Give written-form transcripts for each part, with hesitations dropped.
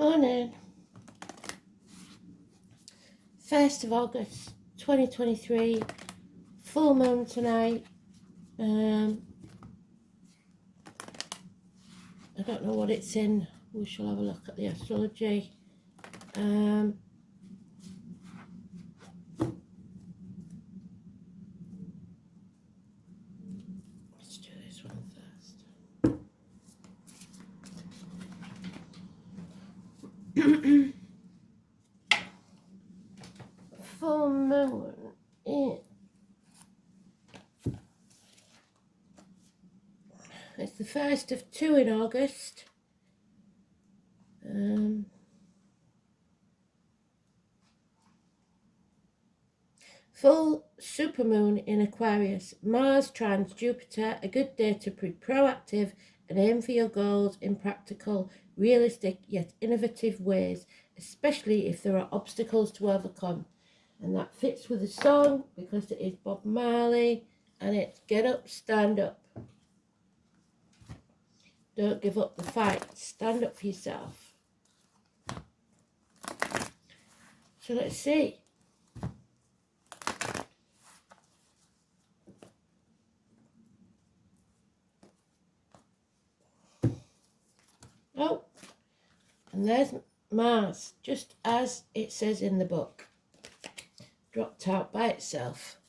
Morning. 1st of August 2023, full moon tonight. I don't know what it's in. We shall have a look at the astrology. Let's do this one first. Full moon it's the first of 2 in August. Full supermoon in Aquarius. Mars trines Jupiter, a good day to be proactive and aim for your goals in practical, realistic yet innovative ways, especially if there are obstacles to overcome. And that fits with the song because it is Bob Marley and it's Get Up, Stand Up. Don't give up the fight. Stand up for yourself. So let's see. Oh, and there's Mars, just as it says in the book. Dropped out by itself.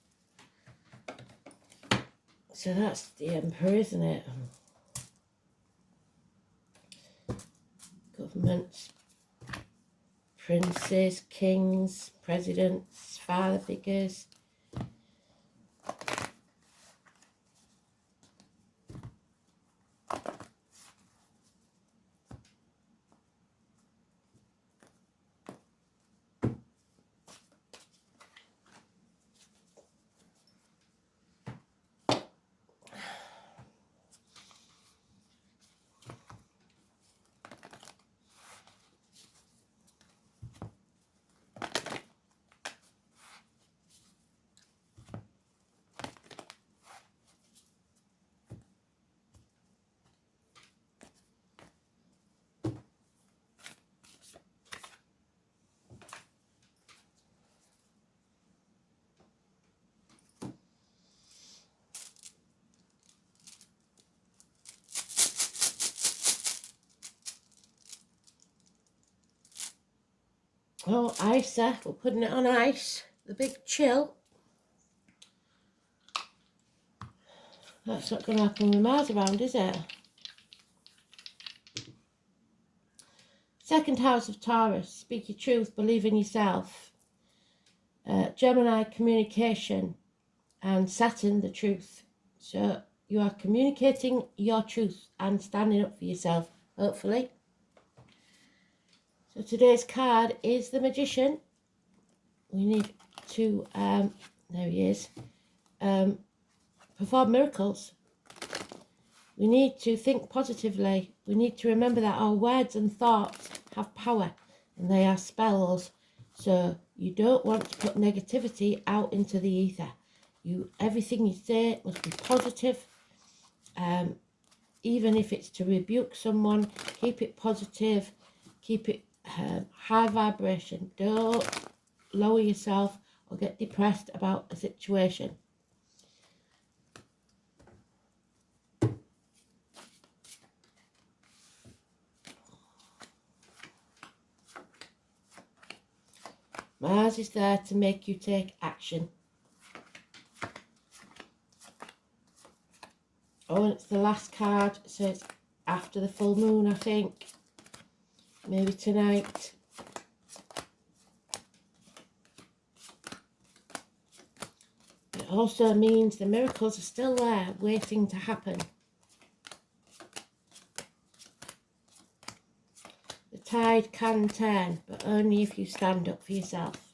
So that's the Emperor, isn't it? Governments, princes, kings, presidents, father figures. Oh, Isa, we're putting it on ice. The big chill. That's not going to happen with Mars around, is it? Second house of Taurus, speak your truth, believe in yourself. Gemini, communication, and Saturn, the truth. So you are communicating your truth and standing up for yourself, hopefully. So today's card is the Magician. We need to, there he is, perform miracles. We need to think positively. We need to remember that our words and thoughts have power and they are spells. So you don't want to put negativity out into the ether. Everything you say must be positive. Even if it's to rebuke someone, keep it positive. Keep it high vibration. Don't lower yourself or get depressed about a situation. Mars is there to make you take action. Oh, and it's the last card, so it's after the full moon, I think. Maybe tonight. It also means the miracles are still there, waiting to happen. The tide can turn, but only if you stand up for yourself.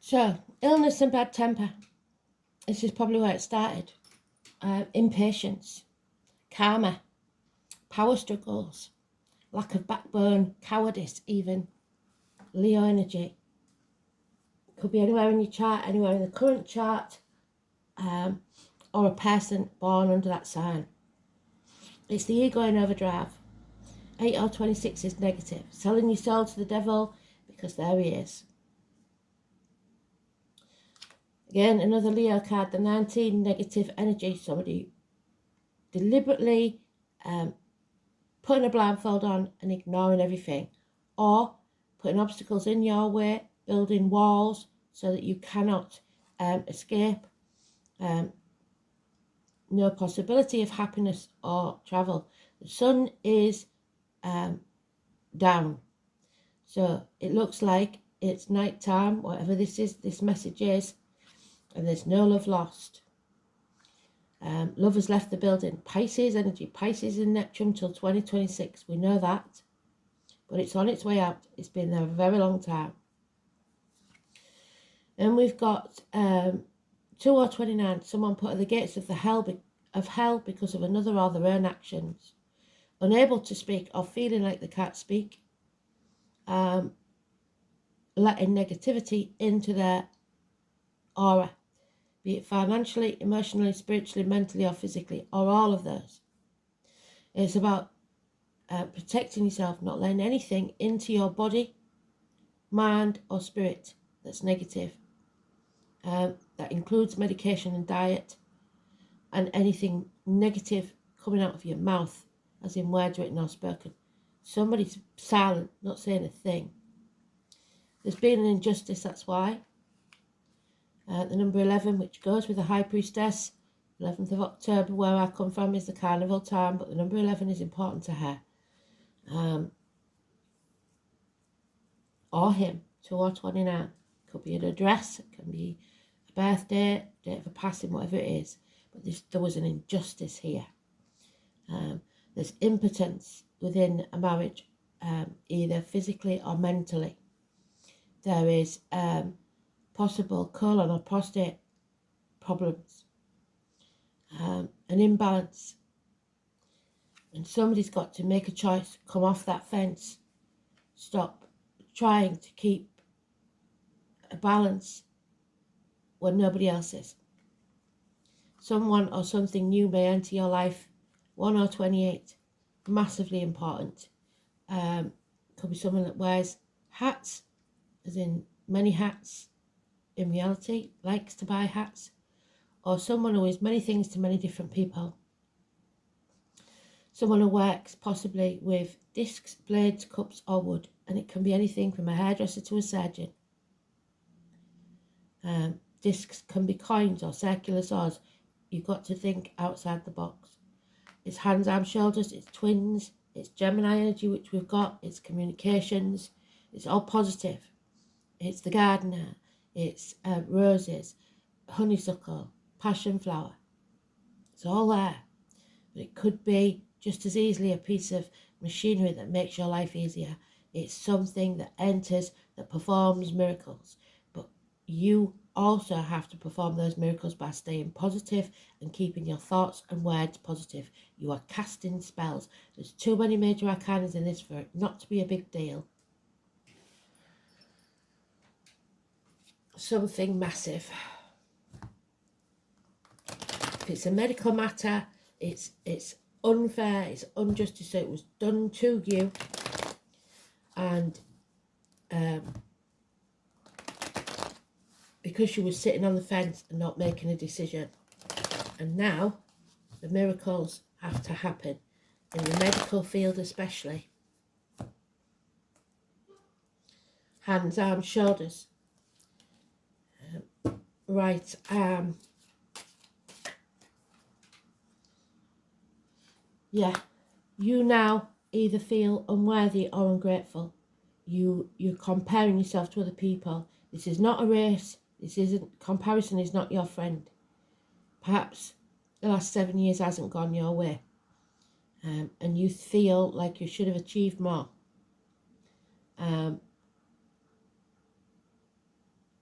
So, illness and bad temper. This is probably where it started. Impatience, karma, power struggles, lack of backbone, cowardice even, Leo energy. Could be anywhere in your chart, anywhere in the current chart, or a person born under that sign. It's the ego in overdrive. 8 or 26 is negative. Selling your soul to the devil because there he is. Again, another Leo card, the 19, negative energy. Somebody deliberately putting a blindfold on and ignoring everything, or putting obstacles in your way, building walls so that you cannot escape. No possibility of happiness or travel. The sun is down, so it looks like it's night time, whatever this message is, and there's no love lost. Love has left the building. Pisces energy. Pisces in Neptune till 2026. We know that. But it's on its way out. It's been there a very long time. And we've got 2 or 29. Someone put at the gates of hell because of another or their own actions. Unable to speak or feeling like they can't speak. Letting negativity into their aura. Be it financially, emotionally, spiritually, mentally, or physically, or all of those. It's about protecting yourself, not letting anything into your body, mind, or spirit that's negative. That includes medication and diet, and anything negative coming out of your mouth, as in words written or spoken. Somebody's silent, not saying a thing. There's been an injustice, that's why. The number 11, which goes with the High Priestess, 11th of October, where I come from, is the carnival time, but the number 11 is important to her. Or him, 2 or 29. Could be an address, it can be a birthday, date of a passing, whatever it is. But there was an injustice here. There's impotence within a marriage, either physically or mentally. There is possible colon or prostate problems, an imbalance, and somebody's got to make a choice, come off that fence, stop trying to keep a balance when nobody else is. Someone or something new may enter your life. 1 or 28, massively important. Could be someone that wears hats, as in many hats in reality, likes to buy hats, or someone who is many things to many different people. Someone who works possibly with discs, blades, cups, or wood, and it can be anything from a hairdresser to a surgeon. Discs can be coins or circular saws. You've got to think outside the box. It's hands, arms, shoulders, it's twins, it's Gemini energy, which we've got, it's communications, it's all positive. It's the gardener, it's roses, honeysuckle, passion flower. It's all there. But it could be just as easily a piece of machinery that makes your life easier. It's something that enters, that performs miracles. But you also have to perform those miracles by staying positive and keeping your thoughts and words positive. You are casting spells. There's too many major arcanas in this for it not to be a big deal. Something massive. If it's a medical matter, it's unfair, it's injustice, so it was done to you, and because you were sitting on the fence and not making a decision, and now the miracles have to happen in the medical field, especially. Hands, arms, shoulders, right arm. Yeah, you now either feel unworthy or ungrateful. You're comparing yourself to other people. This is not a race. Comparison is not your friend. Perhaps the last 7 years hasn't gone your way. And you feel like you should have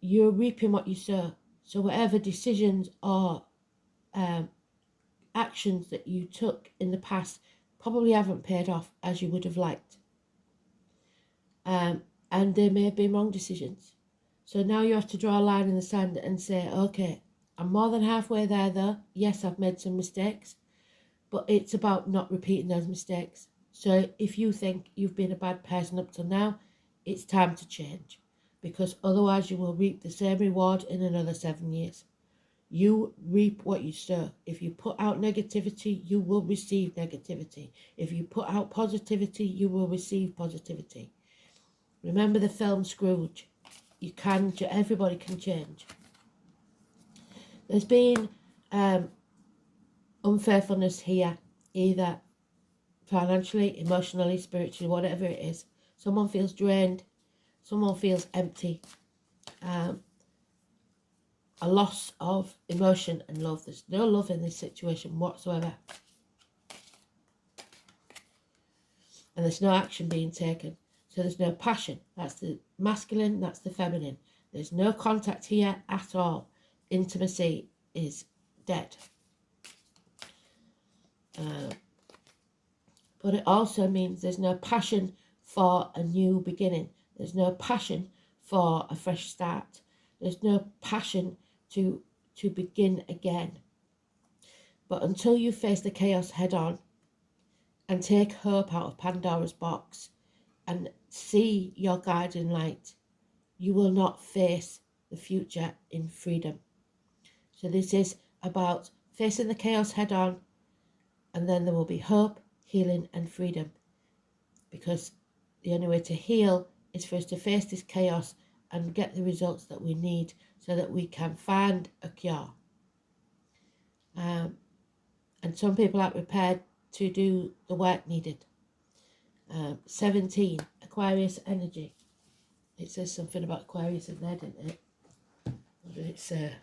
you're reaping what you sow. So whatever decisions or actions that you took in the past probably haven't paid off as you would have liked. And they may have been wrong decisions. So now you have to draw a line in the sand and say, okay, I'm more than halfway there though. Yes, I've made some mistakes, but it's about not repeating those mistakes. So if you think you've been a bad person up till now, it's time to change, because otherwise you will reap the same reward in another 7 years. You reap what you sow. If you put out negativity, you will receive negativity. If you put out positivity, you will receive positivity. Remember the film Scrooge. Everybody can change. There's been unfaithfulness here, either financially, emotionally, spiritually, whatever it is. Someone feels drained. Someone feels empty. A loss of emotion and love. There's no love in this situation whatsoever. And there's no action being taken. So there's no passion. That's the masculine, that's the feminine. There's no contact here at all. Intimacy is dead. But it also means there's no passion for a new beginning. There's no passion for a fresh start. There's no passion to begin again. But until you face the chaos head on and take hope out of Pandora's box and see your guiding light, you will not face the future in freedom. So this is about facing the chaos head on, and then there will be hope, healing and freedom. Because the only way to heal is for us to face this chaos and get the results that we need so that we can find a cure. And some people aren't prepared to do the work needed. 17, Aquarius energy. It says something about Aquarius in there, didn't it? What did it say?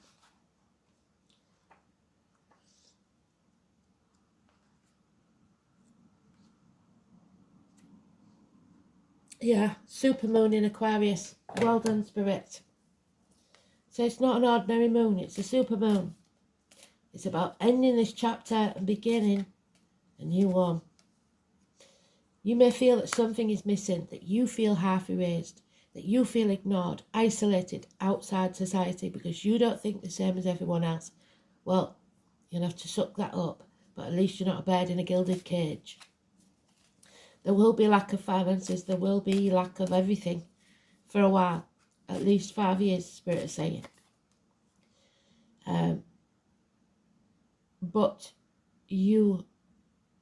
Yeah, supermoon in Aquarius. Well done, Spirit. So it's not an ordinary moon, it's a supermoon. It's about ending this chapter and beginning a new one. You may feel that something is missing, that you feel half erased, that you feel ignored, isolated outside society because you don't think the same as everyone else. Well, you'll have to suck that up, but at least you're not a bird in a gilded cage. There will be lack of finances, there will be lack of everything for a while, at least 5 years, Spirit is saying. But you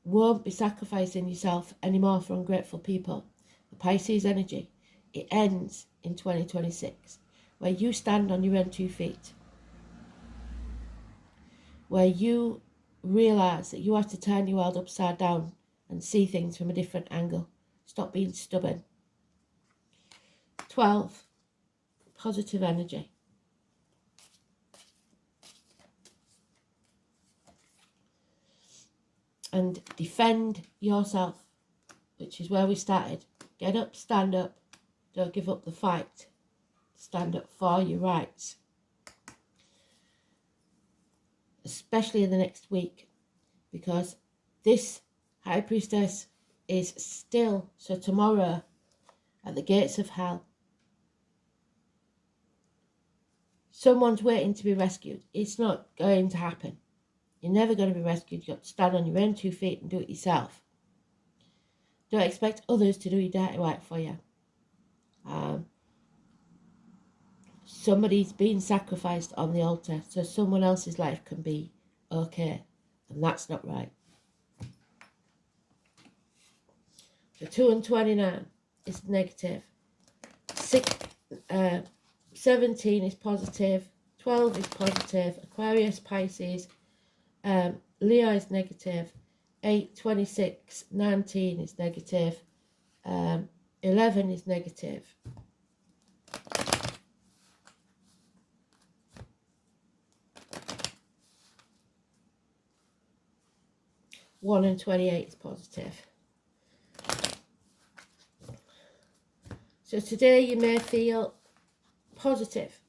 won't be sacrificing yourself anymore for ungrateful people. The Pisces energy, it ends in 2026, where you stand on your own 2 feet, where you realise that you have to turn your world upside down and see things from a different angle. Stop being stubborn. 12, positive energy. And defend yourself, which is where we started. Get up, stand up, don't give up the fight. Stand up for your rights. Especially in the next week, because this High Priestess is still, so tomorrow, at the gates of hell. Someone's waiting to be rescued. It's not going to happen. You're never going to be rescued. You've got to stand on your own 2 feet and do it yourself. Don't expect others to do your dirty work for you. Somebody's been sacrificed on the altar so someone else's life can be okay. And that's not right. So 2 and 29 is negative. 17 is positive. 12 is positive. Aquarius, Pisces. Leo is negative. 8, 26, 19 is negative. 11 is negative. One and 28 is positive. So today you may feel positive.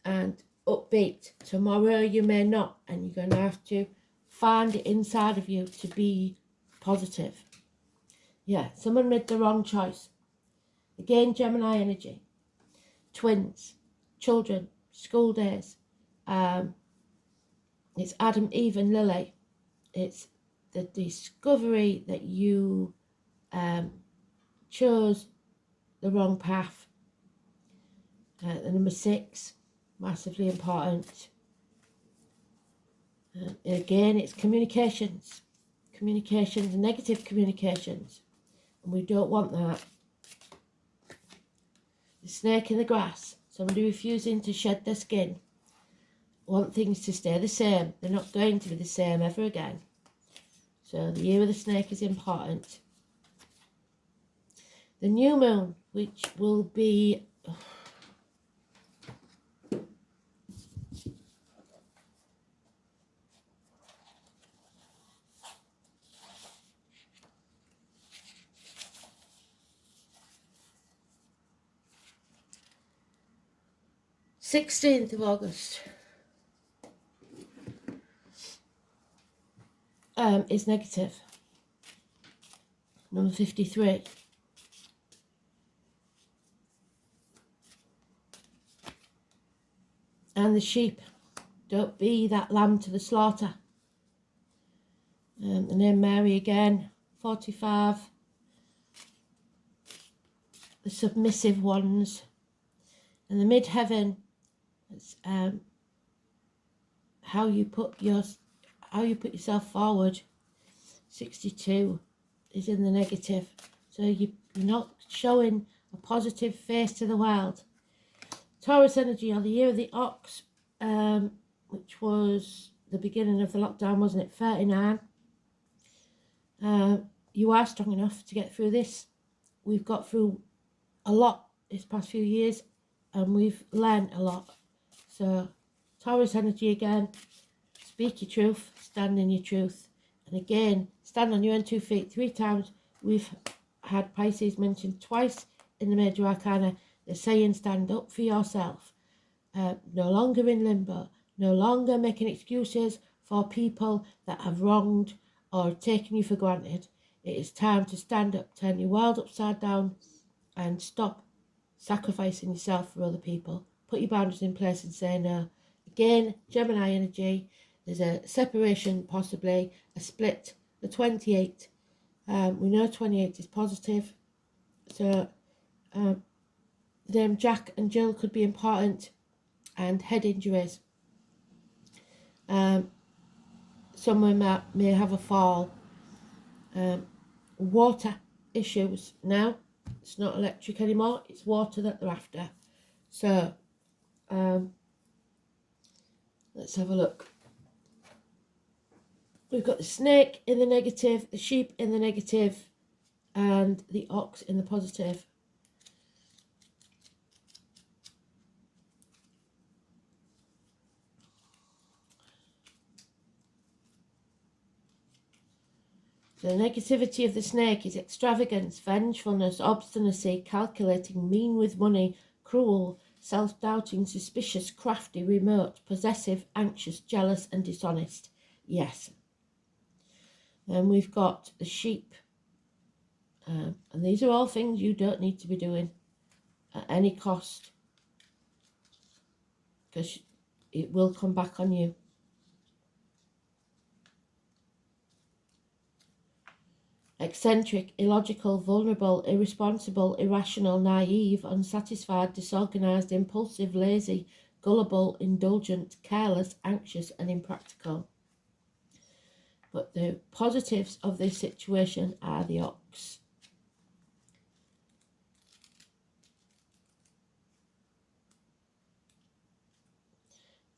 and upbeat. Tomorrow you may not, and you're going to have to find it inside of you to be positive. Yeah, someone made the wrong choice. Again, Gemini energy. Twins, children, school days. It's Adam, Eve and Lily. It's the discovery that you chose the wrong path. The number 6, massively important. Again, it's communications, negative communications, and we don't want that. The snake in the grass, somebody refusing to shed their skin, want things to stay the same. They're not going to be the same ever again. So the year of the snake is important. The new moon, which will be... 16th of August is negative. Number 53. And the sheep. Don't be that lamb to the slaughter. The name Mary again. 45. The submissive ones. And the midheaven. It's how you put yourself forward. 62 is in the negative. So you're not showing a positive face to the world. Taurus energy, or the year of the ox, which was the beginning of the lockdown, wasn't it? 39. You are strong enough to get through this. We've got through a lot this past few years, and we've learned a lot. So Taurus energy again, speak your truth, stand in your truth. And again, stand on your own 2 feet 3 times. We've had Pisces mentioned twice in the major arcana. They're saying stand up for yourself. No longer in limbo. No longer making excuses for people that have wronged or taken you for granted. It is time to stand up, turn your world upside down, and stop sacrificing yourself for other people. Put your boundaries in place and say no. Again, Gemini energy. There's a separation, possibly a split. The 28. We know 28 is positive. So them Jack and Jill could be important, and head injuries. Someone may have a fall. Water issues. Now it's not electric anymore, it's water that they're after. So let's have a look. We've got the snake in the negative, the sheep in the negative, and the ox in the positive. The negativity of the snake is extravagance, vengefulness, obstinacy, calculating, mean with money, cruel, self-doubting, suspicious, crafty, remote, possessive, anxious, jealous and dishonest. Yes. And we've got the sheep. And these are all things you don't need to be doing at any cost, because it will come back on you. Eccentric, illogical, vulnerable, irresponsible, irrational, naive, unsatisfied, disorganized, impulsive, lazy, gullible, indulgent, careless, anxious and impractical. But the positives of this situation are the ox.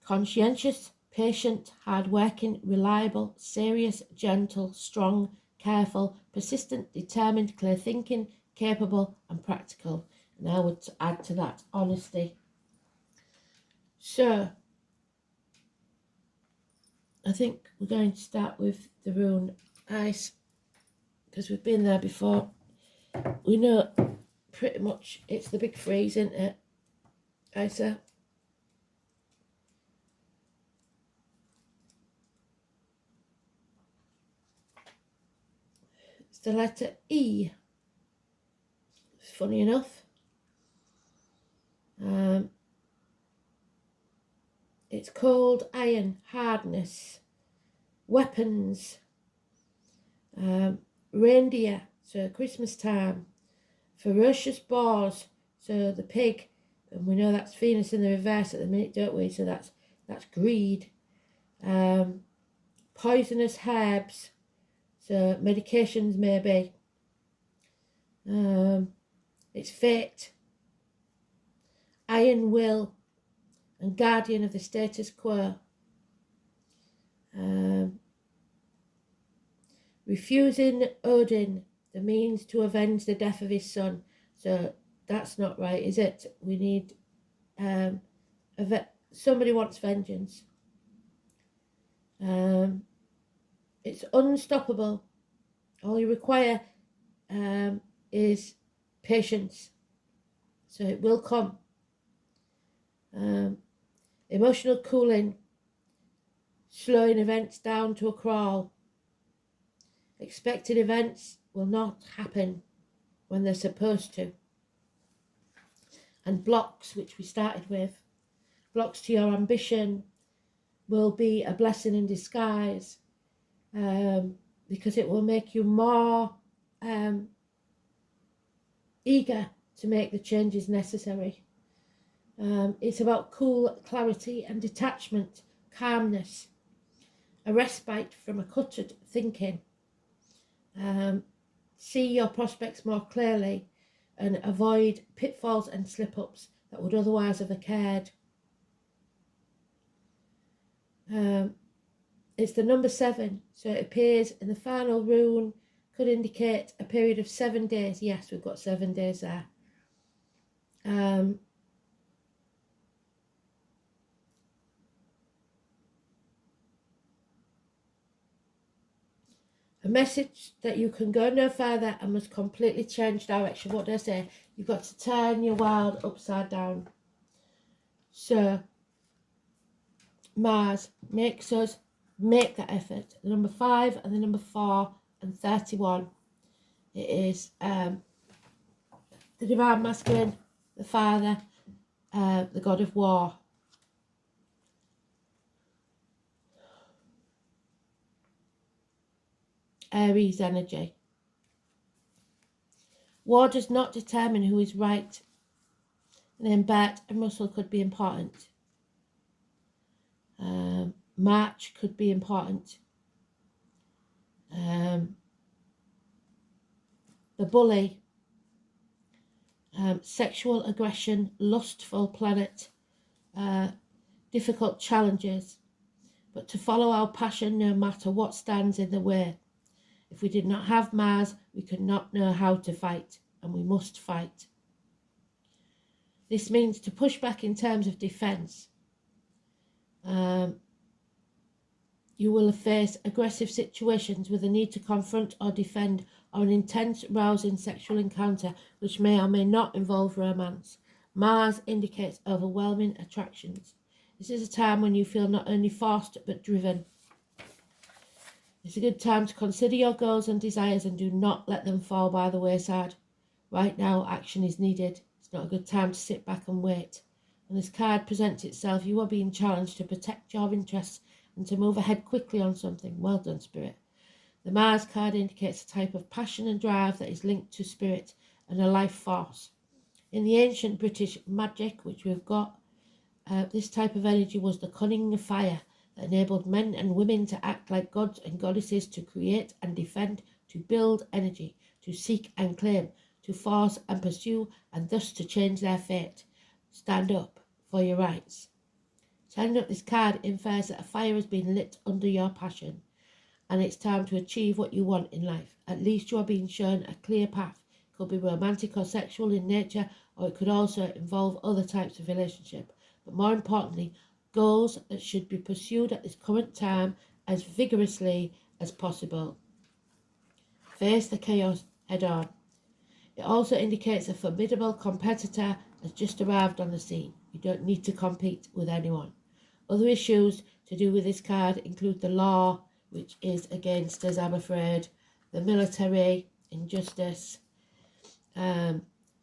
Conscientious, patient, hard-working, reliable, serious, gentle, strong, careful, persistent, determined, clear-thinking, capable and practical. And I would add to that honesty. So I think we're going to start with the rune ice, because we've been there before. We know pretty much it's the big freeze, isn't it? Isa. It's the letter E. Funny enough. It's cold, iron, hardness, weapons, reindeer, so Christmas time, ferocious boars, so the pig, and we know that's Venus in the reverse at the minute, don't we? So that's greed. Poisonous herbs, so medications maybe. It's fate, iron will, and guardian of the status quo. Refusing Odin, the means to avenge the death of his son. So that's not right, is it? We need somebody wants vengeance. It's unstoppable. All you require is patience. So it will come. Emotional cooling, slowing events down to a crawl. Expected events will not happen when they're supposed to. And blocks, which we started with, blocks to your ambition will be a blessing in disguise, because it will make you more eager to make the changes necessary. It's about cool clarity and detachment, calmness, a respite from a cluttered thinking. See your prospects more clearly and avoid pitfalls and slip-ups that would otherwise have occurred. It's the number 7, so it appears in the final rune, could indicate a period of 7 days. Yes, we've got 7 days there. A message that you can go no further and must completely change direction. What do I say? You've got to turn your world upside down. So Mars makes us make that effort. The number 5 and the number 4 and 31. It is the divine masculine, the father, the god of war. Aries energy. War does not determine who is right. And then Bert and Russell could be important. March could be important. The bully. Sexual aggression, lustful planet. Difficult challenges. But to follow our passion no matter what stands in the way. If we did not have Mars, we could not know how to fight, and we must fight. This means to push back in terms of defence. You will face aggressive situations with a need to confront or defend, or an intense, rousing sexual encounter which may or may not involve romance. Mars indicates overwhelming attractions. This is a time when you feel not only forced but driven. It's a good time to consider your goals and desires and do not let them fall by the wayside. Right now, action is needed. It's not a good time to sit back and wait. When this card presents itself, you are being challenged to protect your interests and to move ahead quickly on something. Well done, Spirit. The Mars card indicates a type of passion and drive that is linked to spirit and a life force. In the ancient British magic, which we've got, this type of energy was the cunning of fire that enabled men and women to act like gods and goddesses, to create and defend, to build energy, to seek and claim, to force and pursue, and thus to change their fate. Stand up for your rights. Standing up, this card infers that a fire has been lit under your passion, and it's time to achieve what you want in life. At least you are being shown a clear path. It could be romantic or sexual in nature, or it could also involve other types of relationship. But more importantly, goals that should be pursued at this current time as vigorously as possible. Face the chaos head on. It also indicates a formidable competitor has just arrived on the scene. You don't need to compete with anyone. Other issues to do with this card include the law, which is against us, I'm afraid, the military, injustice,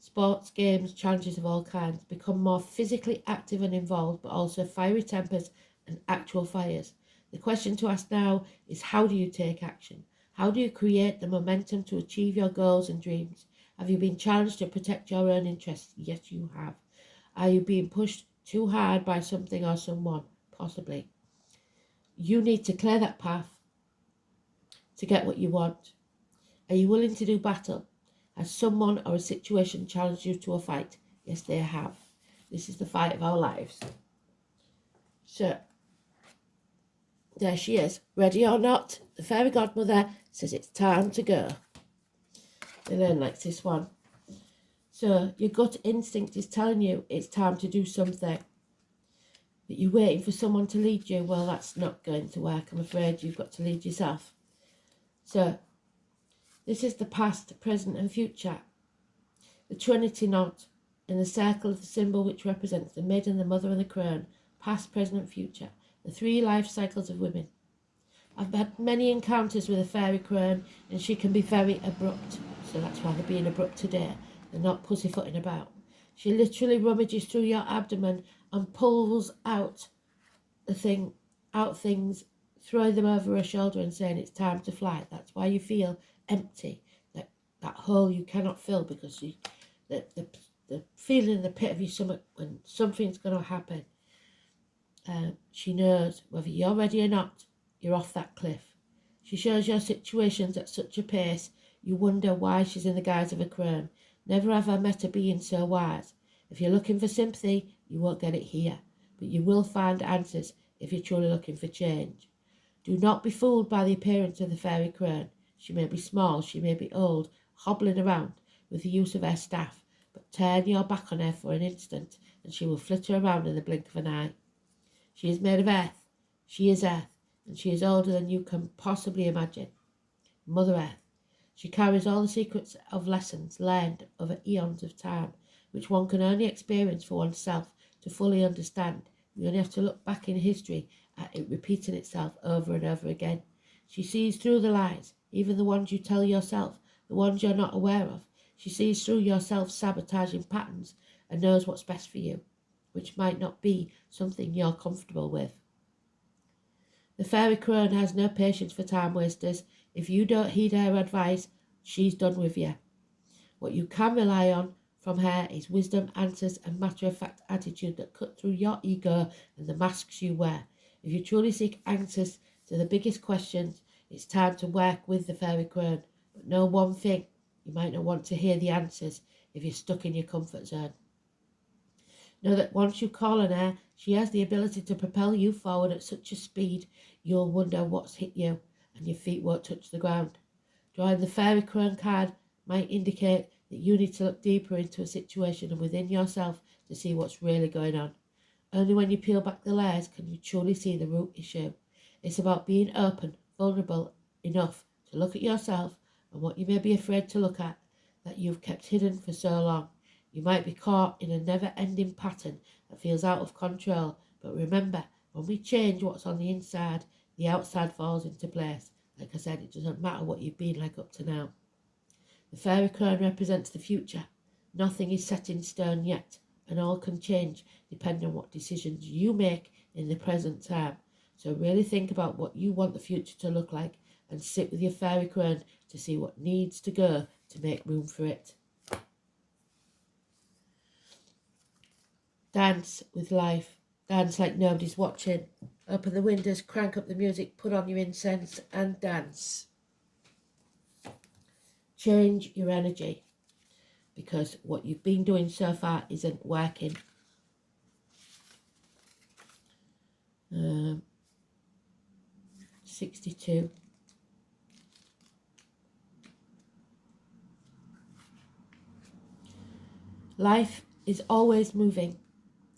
sports, games, challenges of all kinds. Become more physically active and involved, but also fiery tempers and actual fires. The question to ask now is, how do you take action? How do you create the momentum to achieve your goals and dreams? Have you been challenged to protect your own interests? Yes, you have. Are you being pushed too hard by something or someone? Possibly. You need to clear that path to get what you want. Are you willing to do battle? Has someone or a situation challenged you to a fight? Yes, they have. This is the fight of our lives. So, there she is. Ready or not, the fairy godmother says it's time to go. Elaine likes this one. So, your gut instinct is telling you it's time to do something. That you're waiting for someone to lead you. Well, that's not going to work. I'm afraid you've got to lead yourself. So, this is the past, present and future. The Trinity knot in the circle of the symbol which represents the maiden, the mother and the crone. Past, present and future. The 3 life cycles of women. I've had many encounters with a fairy crone and she can be very abrupt. So that's why they're being abrupt today. They're not pussyfooting about. She literally rummages through your abdomen and pulls out things, throwing them over her shoulder and saying it's time to fly. That's why you feel empty, that hole you cannot fill, because the feeling in the pit of your stomach when something's going to happen. She knows whether you're ready or not, you're off that cliff. She shows your situations at such a pace, you wonder why she's in the guise of a crone. Never have I met a being so wise. If you're looking for sympathy, you won't get it here, but you will find answers if you're truly looking for change. Do not be fooled by the appearance of the fairy crone. She may be small, she may be old, hobbling around with the use of her staff, but turn your back on her for an instant and she will flitter around in the blink of an eye. She is made of earth, she is earth, and she is older than you can possibly imagine. Mother Earth. She carries all the secrets of lessons learned over eons of time, which one can only experience for oneself to fully understand. You only have to look back in history at it repeating itself over and over again. She sees through the lies, even the ones you tell yourself, the ones you're not aware of. She sees through your self-sabotaging patterns and knows what's best for you, which might not be something you're comfortable with. The fairy crone has no patience for time wasters. If you don't heed her advice, she's done with you. What you can rely on from her is wisdom, answers and matter-of-fact attitude that cut through your ego and the masks you wear. If you truly seek answers to the biggest questions, it's time to work with the fairy crone. But know one thing, you might not want to hear the answers if you're stuck in your comfort zone. Know that once you call on her, she has the ability to propel you forward at such a speed, you'll wonder what's hit you and your feet won't touch the ground. Drawing the fairy crone card might indicate that you need to look deeper into a situation and within yourself to see what's really going on. Only when you peel back the layers can you truly see the root issue. It's about being open, vulnerable enough to look at yourself and what you may be afraid to look at that you've kept hidden for so long. You might be caught in a never-ending pattern that feels out of control, but remember, when we change what's on the inside, the outside falls into place. Like I said, it doesn't matter what you've been like up to now. The fairy crone represents the future. Nothing is set in stone yet, and all can change depending on what decisions you make in the present time. So really think about what you want the future to look like and sit with your fairy crone to see what needs to go to make room for it. Dance with life. Dance like nobody's watching. Open the windows, crank up the music, put on your incense and dance. Change your energy, because what you've been doing so far isn't working. 62. Life is always moving.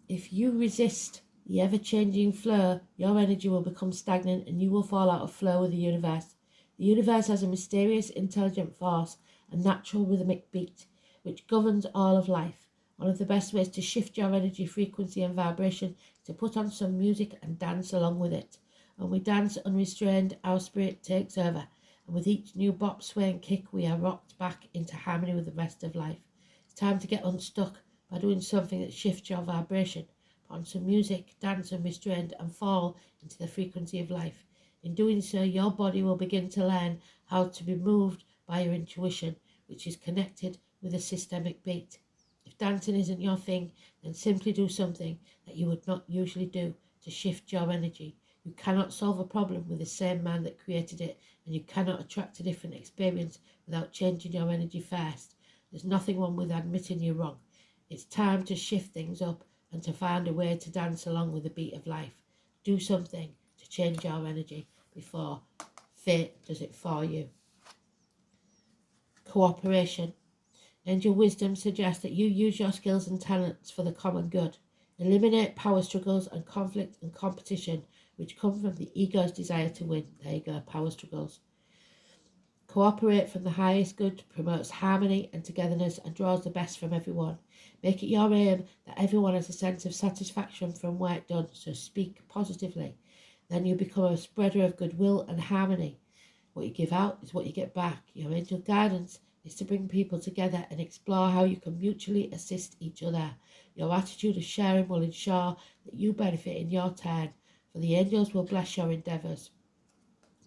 If you resist the ever-changing flow, your energy will become stagnant and you will fall out of flow with the universe. The universe has a mysterious, intelligent force, a natural rhythmic beat, which governs all of life. One of the best ways to shift your energy, frequency and vibration is to put on some music and dance along with it. When we dance unrestrained, our spirit takes over, and with each new bop, sway and kick, we are rocked back into harmony with the rest of life. It's time to get unstuck by doing something that shifts your vibration. Put on some music, dance unrestrained, and fall into the frequency of life. In doing so, your body will begin to learn how to be moved by your intuition, which is connected with a systemic beat. If dancing isn't your thing, then simply do something that you would not usually do to shift your energy. You cannot solve a problem with the same mind that created it, and you cannot attract a different experience without changing your energy first. There's nothing wrong with admitting you're wrong. It's time to shift things up and to find a way to dance along with the beat of life. Do something to change your energy before fate does it for you. Cooperation. Angel wisdom suggests that you use your skills and talents for the common good. Eliminate power struggles and conflict and competition which come from the ego's desire to win. There you go, power struggles. Cooperate from the highest good, promotes harmony and togetherness and draws the best from everyone. Make it your aim that everyone has a sense of satisfaction from work done, so speak positively. Then you become a spreader of goodwill and harmony. What you give out is what you get back. Your angel guidance is to bring people together and explore how you can mutually assist each other. Your attitude of sharing will ensure that you benefit in your turn, for the angels will bless your endeavours.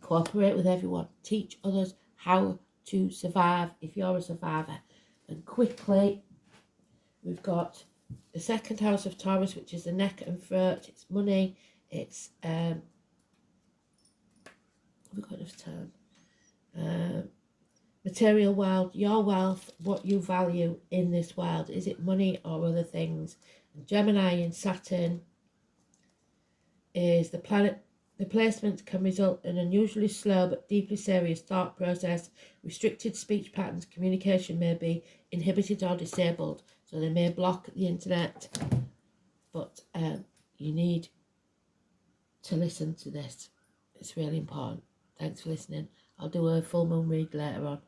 Cooperate with everyone. Teach others how to survive if you're a survivor. And quickly, we've got the second house of Taurus, which is the neck and throat. It's money. It's have we got enough time? Material world, your wealth, what you value in this world. Is it money or other things? And Gemini in Saturn is the planet. The placement can result in unusually slow but deeply serious thought process. Restricted speech patterns, communication may be inhibited or disabled, so they may block the internet. But you need to listen to this. It's really important. Thanks for listening. I'll do a full moon read later on.